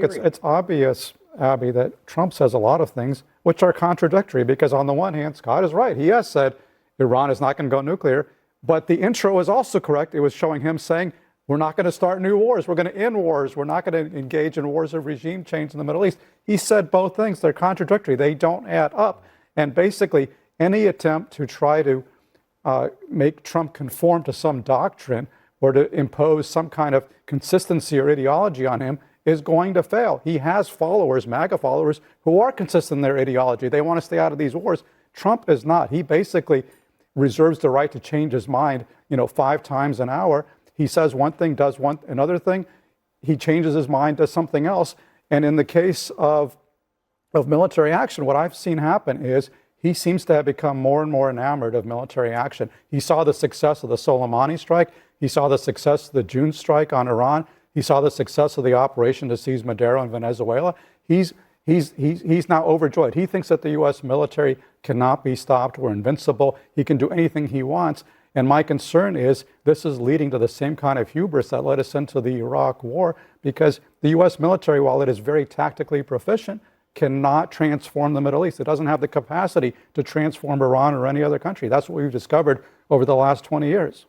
It's obvious, Abby, that Trump says a lot of things which are contradictory, because on the one hand, Scott is right. He has said Iran is not going to go nuclear, but the intro is also correct. It was showing him saying, we're not going to start new wars. We're going to end wars. We're not going to engage in wars of regime change in the Middle East. He said both things. They're contradictory. They don't add up. And basically, any attempt to try to make Trump conform to some doctrine or to impose some kind of consistency or ideology on him is going to fail. He has followers, MAGA followers, who are consistent in their ideology. They want to stay out of these wars. Trump is not. He basically reserves the right to change his mind, 5 times an hour. He says one thing, does another thing. He changes his mind, does something else. And in the case of military action, what I've seen happen is he seems to have become more and more enamored of military action. He saw the success of the Soleimani strike. He saw the success of the June strike on Iran. He saw the success of the operation to seize Maduro in Venezuela. He's now overjoyed. He thinks that the U.S. military cannot be stopped. We're invincible. He can do anything he wants. And my concern is this is leading to the same kind of hubris that led us into the Iraq War, because the U.S. military, while it is very tactically proficient, cannot transform the Middle East. It doesn't have the capacity to transform Iran or any other country. That's what we've discovered over the last 20 years.